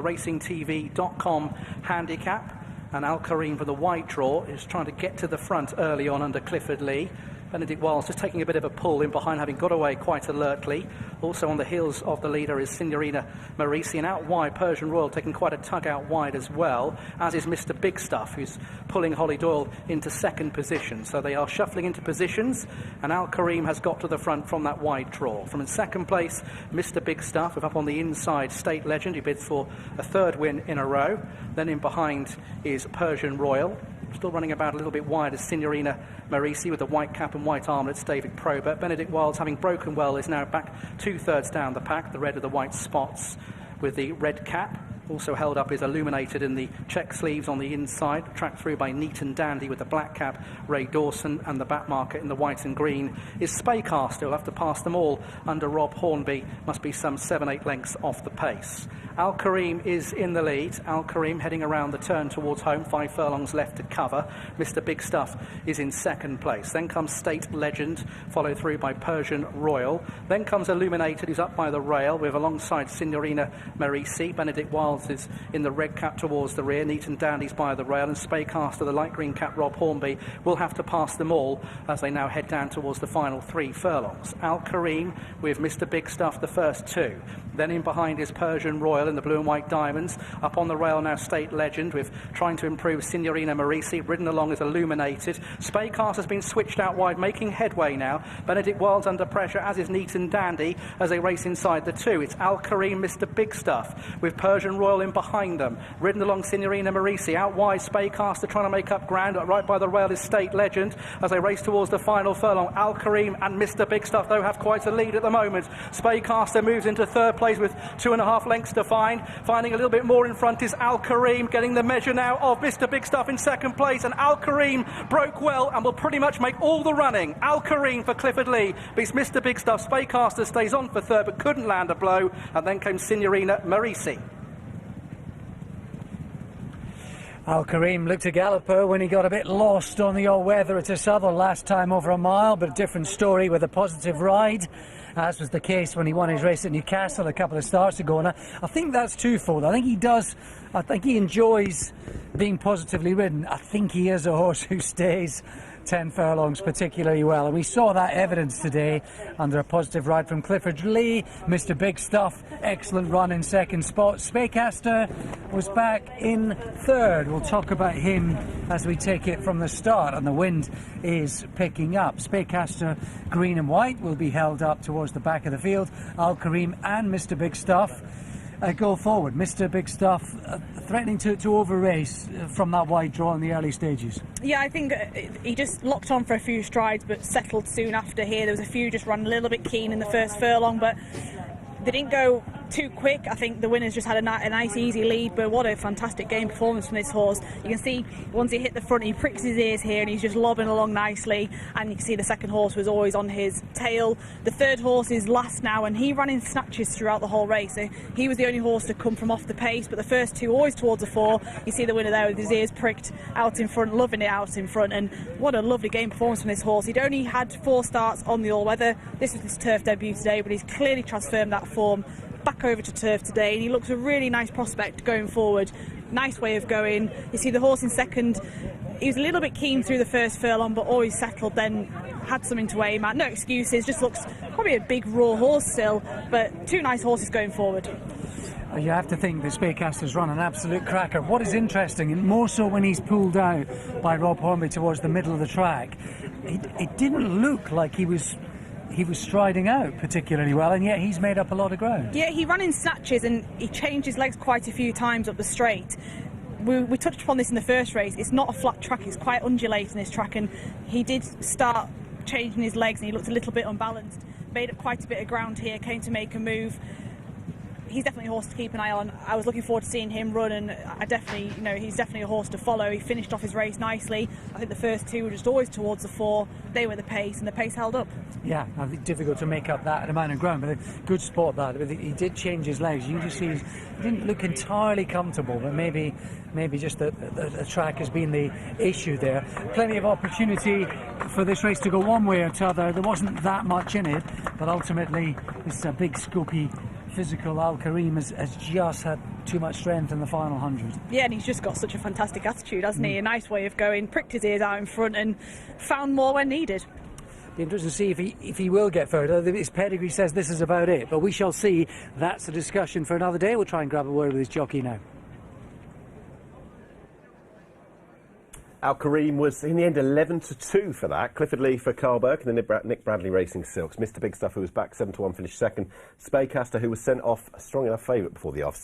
RacingTV.com handicap, and Al Kareem for the wide draw is trying to get to the front early on under Clifford Lee. Benedict Wiles just taking a bit of a pull in behind, having got away quite alertly. Also on the heels of the leader is Signorina Marisi, and out wide Persian Royal taking quite a tug out wide as well, as is Mr. Big Stuff, who's pulling Hollie Doyle into second position. So they are shuffling into positions, and Al Kareem has got to the front from that wide draw. From in second place, Mr. Big Stuff, with up on the inside State Legend, who bids for a third win in a row. Then in behind is Persian Royal. Still running about a little bit wide is Signorina Marisi with the white cap and white armlets, David Probert. Benedict Wiles, having broken well, is now back 2/3 down the pack, the red of the white spots with the red cap. Also held up is Illuminated in the check sleeves on the inside, tracked through by Neat and Dandy with the black cap, Ray Dawson, and the back marker in the white and green is Spaycaster. He'll have to pass them all under Rob Hornby, must be some 7-8 lengths off the pace. Al Kareem is in the lead. Al Kareem heading around the turn towards home, 5 furlongs left to cover. Mr. Big Stuff is in second place. Then comes State Legend, followed through by Persian Royal. Then comes Illuminated, who's up by the rail, with alongside Signorina Marisi. Benedict Wiles is in the red cap towards the rear. Neat and Dandy's by the rail, and Spaycaster, the light green cap Rob Hornby, will have to pass them all as they now head down towards the final 3 furlongs. Al Kareem with Mr. Big Stuff, the first 2. Then in behind is Persian Royal in the blue and white diamonds. Up on the rail now State Legend, with trying to improve Signorina Marisi. Ridden along is Illuminated. Spaycast has been switched out wide, making headway now. Benedict Wiles under pressure, as is Neat and Dandy, as they race inside the 2. It's Al Kareem, Mr. Big Stuff, with Persian Royal in behind them. Ridden along Signorina Marisi. Out wide Spaycaster trying to make up ground. Right by the rail is State Legend as they race towards the final furlong. Al Kareem and Mr. Big Stuff, though, have quite a lead at the moment. Spaycaster moves into third place with 2.5 lengths to find. Finding a little bit more in front is Al Kareem, getting the measure now of Mr. Big Stuff in second place, and Al Kareem broke well and will pretty much make all the running. Al Kareem for Clifford Lee beats Mr. Big Stuff. Spaycaster stays on for third but couldn't land a blow, and then came Signorina Marisi. Al Kareem looked a galloper when he got a bit lost on the old weather at a Southern last time over a mile, but a different story with a positive ride, as was the case when he won his race at Newcastle a couple of starts ago. And I think that's twofold. I think he enjoys being positively ridden. I think he is a horse who stays 10 furlongs particularly well, and we saw that evidence today under a positive ride from Clifford Lee. Mr. Big Stuff, excellent run in second spot. Spaycaster was back in third. We'll talk about him as we take it from the start, and the wind is picking up. Spaycaster, green and white, will be held up towards the back of the field. Al Kareem and Mr. Big Stuff go forward. Mr. Big Stuff threatening to over-race from that wide draw in the early stages. Yeah, I think he just locked on for a few strides but settled soon after here. There was a few just run a little bit keen in the first furlong, but they didn't go too quick. I think the winners just had a nice easy lead, but what a fantastic game performance from this horse. You can see once he hit the front he pricks his ears here and he's just lobbing along nicely, and you can see the second horse was always on his tail. The third horse is last now, and he ran in snatches throughout the whole race, so he was the only horse to come from off the pace, but the first 2 always towards the 4. You see the winner there with his ears pricked out in front, loving it out in front, and what a lovely game performance from this horse. He'd only had 4 starts on the all-weather. This was his turf debut today, but he's clearly transformed that form back over to turf today, and he looks a really nice prospect going forward. Nice way of going. You see the horse in second, he was a little bit keen through the first furlong but always settled, then had something to aim at. No excuses, just looks probably a big raw horse still, but 2 nice horses going forward. You have to think that Spaycaster's run an absolute cracker. What is interesting, and more so when he's pulled out by Rob Hornby towards the middle of the track, it didn't look like he was striding out particularly well, and yet he's made up a lot of ground. Yeah, he ran in snatches and he changed his legs quite a few times up the straight. We touched upon this in the first race. It's not a flat track, it's quite undulating, this track, and he did start changing his legs and he looked a little bit unbalanced. Made up quite a bit of ground here, came to make a move. He's definitely a horse to keep an eye on. I was looking forward to seeing him run, and he's definitely a horse to follow. He finished off his race nicely. I think the first 2 were just always towards the 4. They were the pace, and the pace held up. Yeah, I think difficult to make up that amount of ground, but a good spot that. He did change his legs. You just see he didn't look entirely comfortable, but maybe just the track has been the issue there. Plenty of opportunity for this race to go one way or t'other. There wasn't that much in it, but ultimately it's a big scoopy physical Al Kareem has just had too much strength in the final 100. Yeah, and he's just got such a fantastic attitude, hasn't he? A nice way of going, pricked his ears out in front and found more when needed. Be interesting to see if he will get further. His pedigree says this is about it, but we shall see. That's a discussion for another day. We'll try and grab a word with his jockey now. Al Kareem was, in the end, 11-2 for that. Clifford Lee for Carl Burke, and then Nick Bradley Racing Silks. Mr. Big Stuff, who was back 7-1, finished second. Spaycaster, who was sent off, a strong enough favourite before the off.